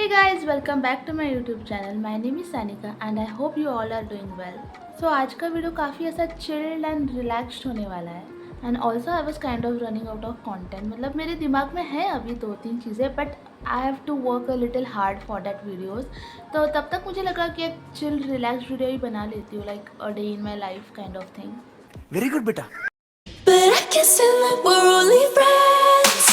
Hey guys, welcome back to my YouTube channel. My name is Sanika and I hope you all are doing well. So आज का video काफ़ी ऐसा chilled and relaxed होने वाला है. And also I was kind of running out of content. मतलब मेरे दिमाग में है अभी 2-3 चीज़ें but I have to work a little hard for that videos. तो तब तक मुझे लगा कि एक chill relaxed वीडियो ही बना लेती हूँ, like a day in my life kind of thing. Very good बेटा. But I guess like we're only friends.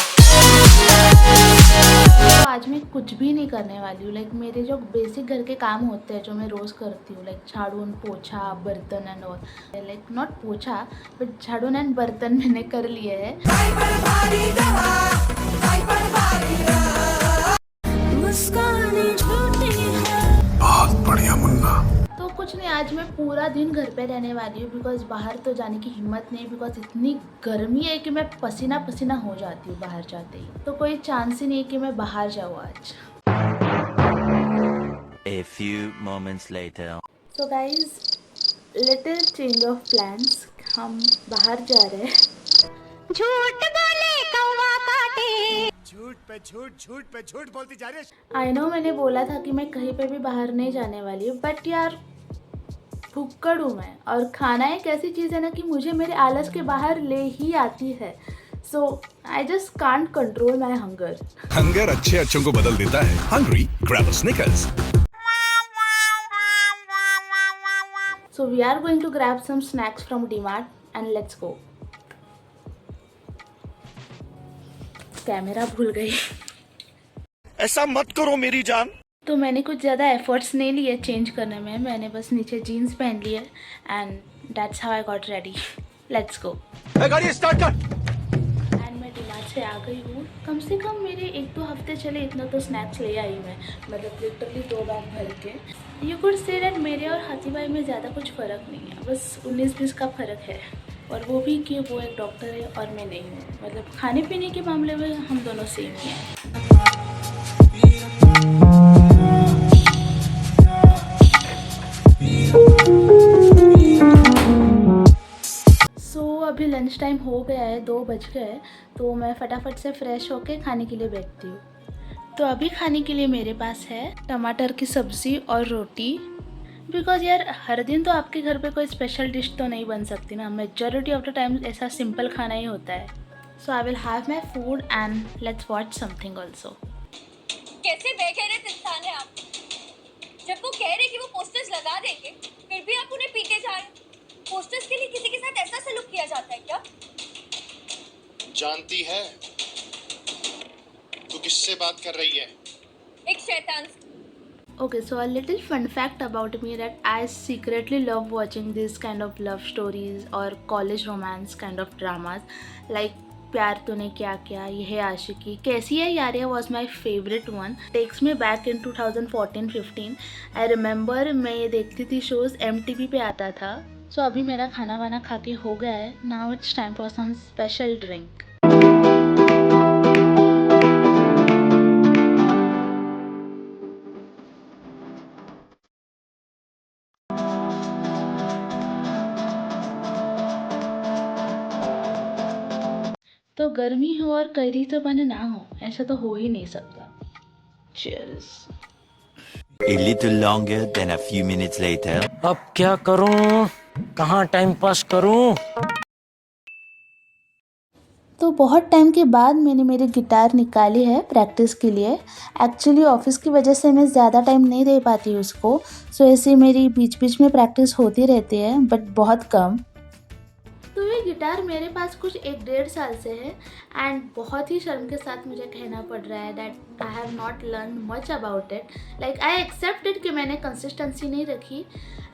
तो आज मैं कुछ भी नहीं करने वाली हूँ. लाइक मेरे जो बेसिक घर के काम होते हैं जो मैं रोज़ करती हूँ, लाइक झाड़ू पोछा बर्तन एंड ऑल, लाइक नॉट पोछा बट झाड़ू एंड बर्तन मैंने कर लिए हैं. बहुत बढ़िया मुन्ना. तो कुछ नहीं, आज मैं पूरा दिन घर पे रहने वाली हूँ बिकॉज बाहर तो जाने की हिम्मत नहीं, बिकॉज इतनी गर्मी है कि मैं पसीना पसीना हो जाती हूँ बाहर जाते ही. तो कोई चांस ही नहीं कि मैं बाहर जाऊँ आज. A few moments later. So guys, little change of plans. हम बाहर जा रहे हैं. झूठ बोले कौवा काटे. झूठ पे झूठ बोलती जा रही है. आई नो मैंने बोला था कि मैं कहीं पे भी बाहर नहीं जाने वाली हूँ, बट यार भुक्कड़ हूँ मैं. और खाना एक ऐसी चीज़ है ना कि मुझे मेरे आलस के बाहर ले ही आती है. So I just can't control my hunger. Hunger अच्छों को बदल देता है. Hungry grab a Snickers. So we are going to grab some snacks from DMart and let's go. Camera भूल गई. ऐसा मत करो मेरी जान. तो मैंने कुछ ज़्यादा एफर्ट्स नहीं लिए चेंज करने में. मैंने बस नीचे जीन्स पहन लिए and that's how I got ready. Let's go. गाड़ी स्टार्ट कर. एंड मैं DMart से आ गई हूँ. कम से कम मेरे 1-2 हफ्ते चले इतना तो स्नैक्स ले आई मैं. मतलब लिटरली 2 बैग भर के. यू कुड से दैट मेरे और हाथी भाई में ज़्यादा कुछ फ़र्क नहीं है, बस 19-20 का फ़र्क है. और वो भी कि वो एक डॉक्टर है और मैं नहीं हूँ. मतलब खाने पीने के मामले में हम दोनों सेम ही हैं. अभी लंच टाइम हो गया है, 2 बज गए. तो मैं फटाफट से फ्रेश होके खाने के लिए बैठती हूँ. तो अभी खाने के लिए मेरे पास है टमाटर की सब्ज़ी और रोटी. बिकॉज यार हर दिन तो आपके घर पे कोई स्पेशल डिश तो नहीं बन सकती ना. मेजॉरिटी ऑफ द टाइम ऐसा सिंपल खाना ही होता है. So I will have my food and let's watch something also. कैसे बेगैरत इंसान है आप. जब वो कह रहे कि वो पोस्टर्स लगा देंगे फिर भी आप उन्हें पीटे जा रहे. पोस्टर्स के लिए किसी के साथ ऐसा सलूक किया जाता है क्या? जानती है तू किससे बात कर रही है? एक शैतान. Okay, so a little fun fact about me that I secretly love watching these kind of love stories or college romance kind of dramas. Like प्यार तूने क्या किया, यह आशिकी, कैसी है यारिया was my favorite one. Takes me back in 2014-15. I remember मैं ये देखती थी शोज़ MTV पे आता था. So अभी मेरा खाना वाना खा के हो गया है. Now it's time for some special drink. तो गर्मी हो और करी तो बन ना हो, ऐसा तो हो ही नहीं सकता. Cheers. A little longer than a few minutes later. अब क्या करूं, कहाँ टाइम पास करूं. तो बहुत टाइम के बाद मैंने मेरी गिटार निकाली है प्रैक्टिस के लिए. एक्चुअली ऑफिस की वजह से मैं ज़्यादा टाइम नहीं दे पाती उसको. सो ऐसे मेरी बीच बीच में प्रैक्टिस होती रहती है बट बहुत कम. तो ये गिटार मेरे पास कुछ 1-1.5 साल से है एंड बहुत ही शर्म के साथ मुझे कहना पड़ रहा है that I have not learn much about it. Like I accepted कि मैंने कंसिस्टेंसी नहीं रखी.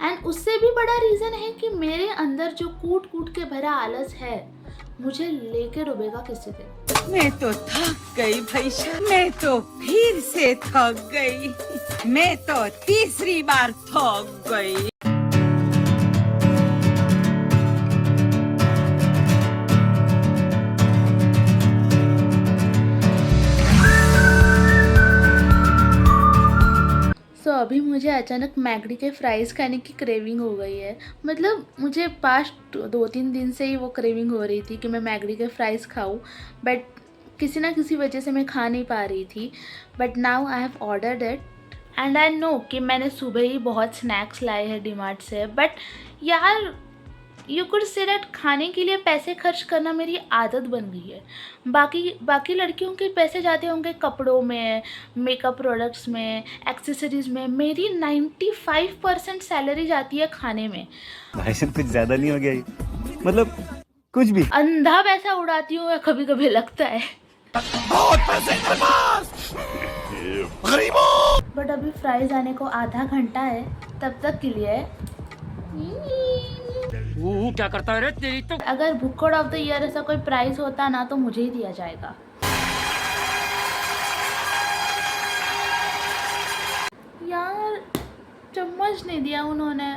एंड उससे भी बड़ा रीज़न है कि मेरे अंदर जो कूट कूट के भरा आलस है मुझे लेके डूबेगा किसी दिन. मैं तो थक गई भैया. मैं तो फिर से थक गई. मैं तो तीसरी बार थक गई. तो अभी मुझे अचानक मैगडी के फ्राइज़ खाने की क्रेविंग हो गई है. मतलब मुझे पास्ट 2-3 दिन से ही वो क्रेविंग हो रही थी कि मैं मैगडी के फ्राइज़ खाऊं. बट किसी ना किसी वजह से मैं खा नहीं पा रही थी, but now I have ordered it and I know कि मैंने सुबह ही बहुत स्नैक्स लाए हैं डीमार्ट से, बट यार यू कुड से दैट खाने के लिए पैसे खर्च करना मेरी आदत बन गई है। बाकी लड़कियों के पैसे जाते होंगे कपड़ों में, मेकअप प्रोडक्ट्स में, एक्सेसरीज़ में, मेरी 95% सैलरी जाती है खाने में। भाई साहब कुछ ज्यादा नहीं हो गया ये? मतलब कुछ भी अंधा पैसा उड़ाती हूँ मैं, कभी कभी लगता है। बट अभी फ्राइज आने को आधा घंटा है, तब तक के लिए क्या करता है रे तेरी तो। अगर बुक्कड़ ऑफ द ईयर ऐसा कोई प्राइज होता ना तो मुझे ही दिया जाएगा। यार चम्मच नहीं दिया उन्होंने।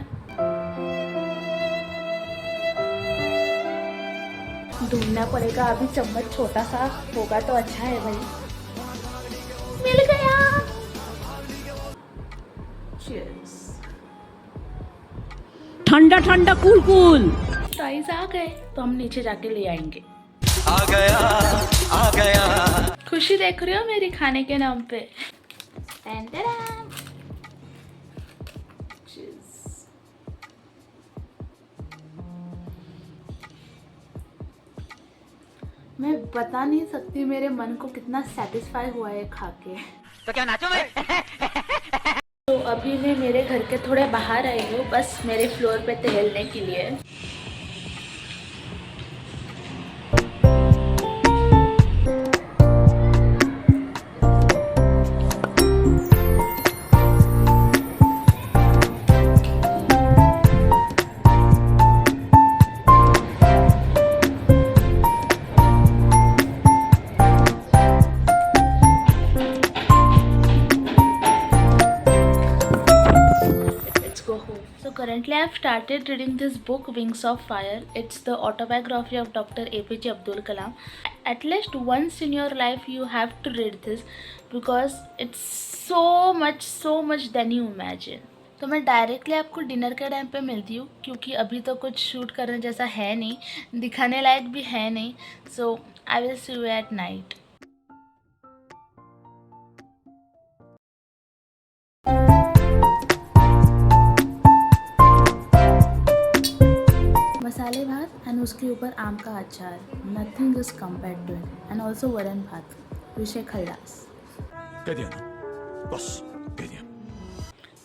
ढूंढना पड़ेगा अभी, चम्मच छोटा सा होगा तो अच्छा है भाई। मिल गया। Cheers। ठंडा ठंडा कूल कूल। प्राइस आ गए तो हम नीचे जाके ले आएंगे। आ गया। खुशी देख रहे हो मेरी खाने के नाम पे। Cheers। मैं बता नहीं सकती मेरे मन को कितना सेटिस्फाई हुआ है खा के। तो क्या नाचो मैं? तो अभी मैं मेरे घर के थोड़े बाहर आई हूँ, बस मेरे फ्लोर पे टहलने के लिए। So currently I have started reading this book Wings of Fire. It's the autobiography of Dr. APJ Abdul Kalam. At least once in your life you have to read this because it's so much than you imagine. तो मैं directly आपको dinner के time पे मिलती हूँ क्योंकि अभी तो कुछ शूट करने जैसा है नहीं, दिखाने लायक भी है नहीं। So I will see you at night. मसाले भात एंड उसके ऊपर आम का अचार, nothing is compare to it. And also वरण भात, विषय खल्लास। कह दिया ना, बस कह दिया।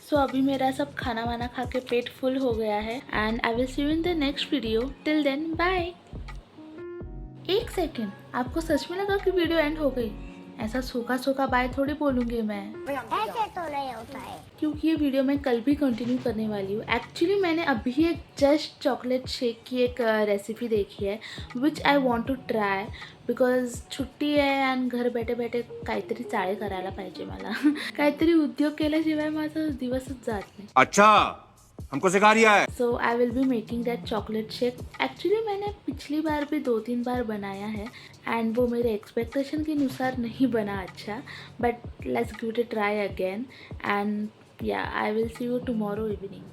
सो अभी मेरा सब खाना वाना खा के पेट फुल हो गया है and I will see you in the next video. Till then bye. एक सेकेंड, आपको सच में लगा कि वीडियो एंड हो गई? ऐसा सूखा बाय थोड़ी बोलूँगी मैं, ऐसे तो नहीं होता है, क्योंकि ये वीडियो मैं कल भी कंटिन्यू करने वाली हूँ। एक्चुअली मैंने अभी एक जस्ट चॉकलेट शेक की एक रेसिपी देखी है which I want to try because छुट्टी आहे आणि घर बैठे बैठे काहीतरी चाळे करायला पाहिजे मला। काहीतरी उद्योग केल्याशिवाय माझा दिवसच जात नाही। अच्छा, हमको सिखा रिया है। So I will be making that chocolate shake. Actually मैंने पिछली बार भी 2-3 बार बनाया है एंड वो मेरे एक्सपेक्टेशन के अनुसार नहीं बना अच्छा, but let's give it a try again and या I will see you tomorrow evening.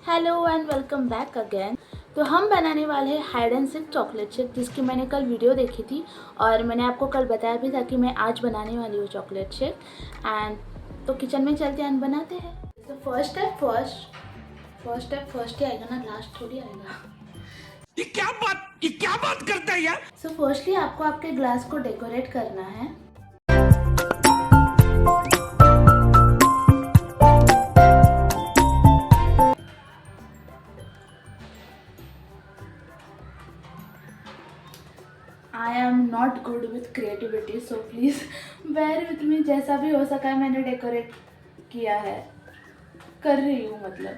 Hello and welcome back again. तो हम बनाने वाले हैं hide and seek chocolate shake, जिसकी मैंने कल वीडियो देखी थी और मैंने आपको कल बताया भी था कि मैं आज बनाने वाली हूँ चॉकलेट शेक। एंड तो किचन में चलते हैं बनाते हैं। तो फर्स्ट ही आएगा ना, लास्ट थोड़ी आएगा। ये क्या बात करता है यार। सो फर्स्टली आपको आपके ग्लास को डेकोरेट करना है। I am not good with creativity, so please bear with me. जैसा भी हो सका है मैंने डेकोरेट किया है, कर रही हूँ मतलब।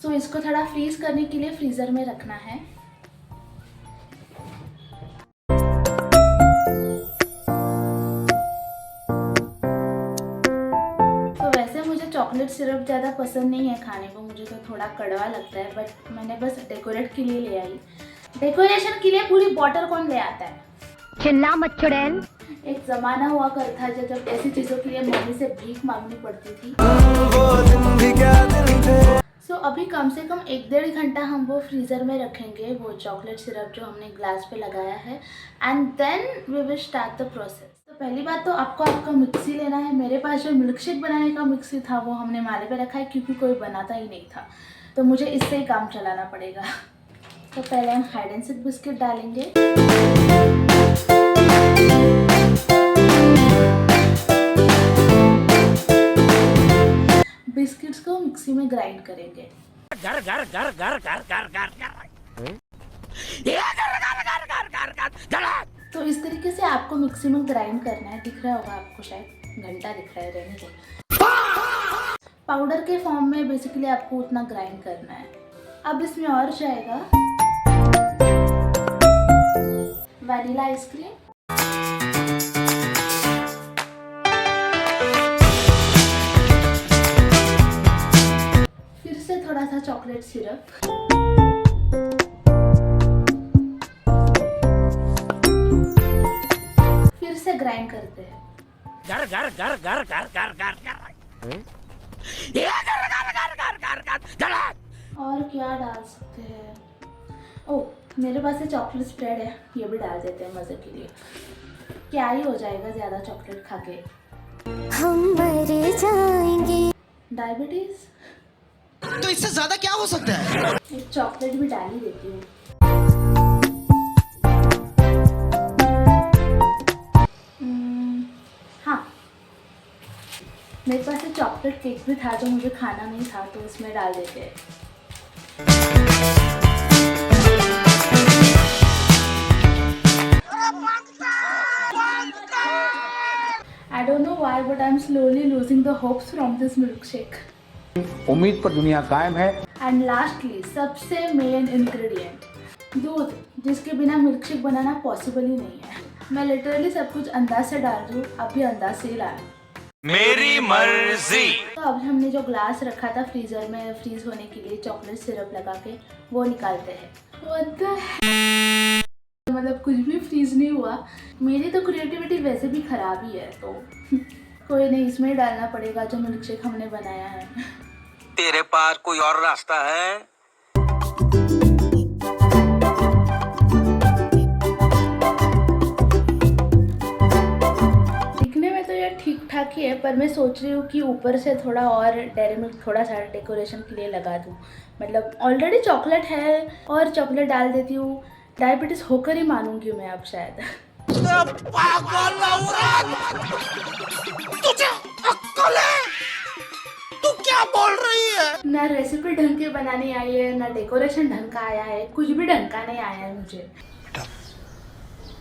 सो इसको थोड़ा फ्रीज करने के लिए फ्रीज़र में रखना है। तो वैसे मुझे चॉकलेट सिरप ज़्यादा पसंद नहीं है खाने को, मुझे तो थोड़ा कड़वा लगता है, बट मैंने बस डेकोरेट के लिए ले आई। डेकोरेशन के लिए पूरी बॉटल कौन ले आता है? चिल्ला मत चुड़ैल। एक ज़माना हुआ करता जब ऐसी चीज़ों के लिए मम्मी से भीख मांगनी पड़ती थी। सो अभी कम से कम 1-1.5 घंटा हम वो फ्रीज़र में रखेंगे, वो चॉकलेट सिरप जो हमने ग्लास पे लगाया है, and then we will start the process. तो पहली बात तो आपको आपका मिक्सी लेना है। मेरे पास जो मिल्क शेक बनाने का मिक्सी था वो हमने माले पे रखा है क्योंकि कोई बनाता ही नहीं था, तो मुझे इससे ही काम चलाना पड़ेगा। तो पहले हम हाइड एंड सीक बिस्किट डालेंगे, बिस्किट्स को मिक्सी में ग्राइंड करेंगे। घर घर घर घर घर घर घर घर तो इस तरीके से आपको मिक्सी में ग्राइंड करना है। दिख रहा होगा आपको, शायद घंटा दिख रहा है, रहने दो। पाउडर के फॉर्म में बेसिकली आपको उतना ग्राइंड करना है। अब इसमें और जाएगा वैनिला आइसक्रीम, फिर से थोड़ा सा चॉकलेट सिरप, फिर से ग्राइंड करते हैं। घर घर घर घर घर घर घर घर और क्या डाल सकते हैं? ओह, मेरे पास ये चॉकलेट स्प्रेड है, ये भी डाल देते हैं मज़े के लिए। क्या ही हो जाएगा ज़्यादा चॉकलेट खा के, हम मर जाएंगे। डायबिटीज़। तो इससे ज्यादा क्या हो सकता है? एक चॉकलेट भी डाल ही देती हूँ। हाँ, मेरे पास एक चॉकलेट केक भी था जो मुझे खाना नहीं था, तो इसमें डाल देते हैं। I don't know why, but I'm slowly losing the hopes from this milkshake. उम्मीद पर दुनिया कायम है। एंड लास्टली सबसे मेन इंग्रेडिएंट, दूध, जिसके बिना मिल्कशेक बनाना पॉसिबल ही नहीं है। मैं लिटरली सब कुछ अंदाज से डाल रही हूँ, आप भी अंदाज से ही लाना। मेरी मर्जी। तो अब हमने जो ग्लास रखा था फ्रीजर में फ्रीज होने के लिए चॉकलेट सिरप लगा के, वो निकालते हैं। What the hell? मतलब कुछ भी फ्रीज नहीं हुआ। मेरी तो क्रिएटिविटी वैसे भी खराब ही है, तो कोई नहीं, इसमें ही डालना पड़ेगा जो मिल्कशेक हमने बनाया है। तेरे पास कोई और रास्ता है? दिखने में तो ये ठीक ठाक ही है, पर मैं सोच रही हूँ कि ऊपर से थोड़ा और डेयरी मिल्क थोड़ा सा डेकोरेशन के लिए लगा दूँ। मतलब ऑलरेडी चॉकलेट है और चॉकलेट डाल देती हूँ। डायबिटीज होकर ही मानूंगी मैं अब शायद। पागल औरत! तुझे अक्ल है? तू क्या बोल रही है? ना रेसिपी ढंग के बनानी आई है, ना डेकोरेशन ढंग का आया है, कुछ भी ढंग का नहीं आया है मुझे। बेटा,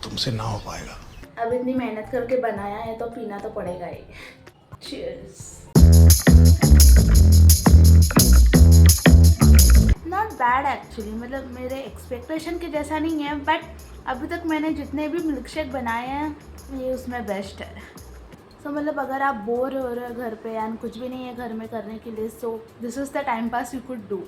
तुमसे ना हो पाएगा। अब इतनी मेहनत करके बनाया है तो पीना तो पड़ेगा ही। चीयर्स। नॉट बैड एक्चुअली, मतलब मेरे एक्सपेक्टेशन के जैसा नहीं है, बट अभी तक मैंने जितने भी मिल्कशेक बनाए हैं ये उसमें बेस्ट है। सो मतलब अगर आप बोर हो रहे हो घर पे एंड कुछ भी नहीं है घर में करने के लिए, so this is the time pass you could do.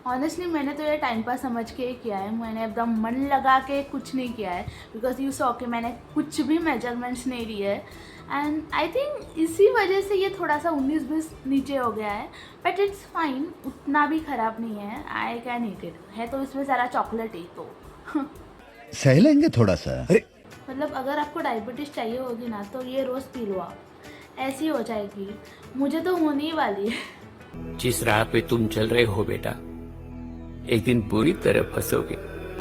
Honestly मैंने तो ये टाइम पास समझ के ही किया है, मैंने एकदम मन लगा के कुछ नहीं किया है, बिकॉज यू सॉ कि मैंने कुछ भी मेजरमेंट्स नहीं लिए है। एंड आई थिंक इसी वजह से ये थोड़ा सा 19-20 नीचे हो गया है, बट इट्स फाइन, उतना भी ख़राब नहीं है। I can eat it. है तो इसमें सारा चॉकलेट ही, तो सह लेंगे थोड़ा सा। मतलब अगर आपको डायबिटीज़ चाहिए होगी ना तो ये रोज़ पी लो आप, ऐसी हो जाएगी। मुझे तो होने ही वाली है। जिस राह पे तुम चल रहे हो बेटा, एक दिन पूरी तरह फंसोगे।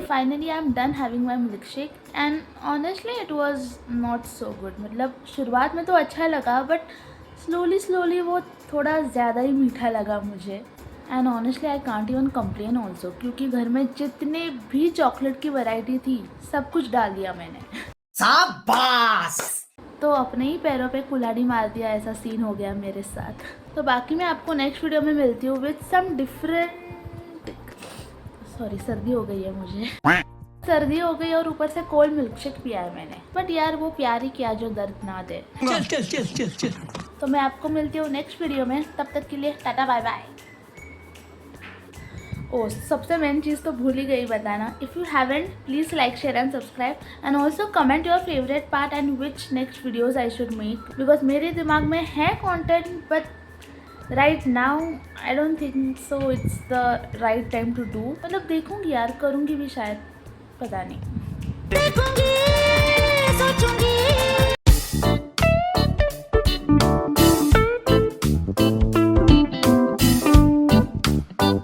Finally I am done having my milk shake and honestly it was not so good. मतलब शुरुआत में तो अच्छा लगा, बट स्लोली वो थोड़ा ज़्यादा ही मीठा लगा मुझे। And honestly I can't even complain also, क्योंकि घर में जितने भी चॉकलेट की वैरायटी थी सब कुछ डाल दिया मैंने। शाबाश! तो अपने ही पैरों पे कुल्हाड़ी मार दिया, ऐसा सीन हो गया मेरे साथ। तो बाकी मैं आपको नेक्स्ट वीडियो में मिलती हूँ विद सम डिफरेंट। सॉरी, सर्दी हो गई है मुझे, सर्दी हो गई और ऊपर से कोल्ड मिल्कशेक पिया है मैंने। बट यार वो प्यार ही क्या जो दर्द ना दे। चल चल चल चल चल। तो मैं आपको मिलती हूँ नेक्स्ट वीडियो में, तब तक के लिए टाटा बाय बाय। ओ, सबसे मेन चीज़ तो भूल ही गई बताना, if you haven't please like share and subscribe and also comment your favourite part and which next videos I should make, because मेरे दिमाग में है content but right now I don't think so it's the right time to do, मतलब देखूंगी यार, करूंगी भी शायद, पता नहीं।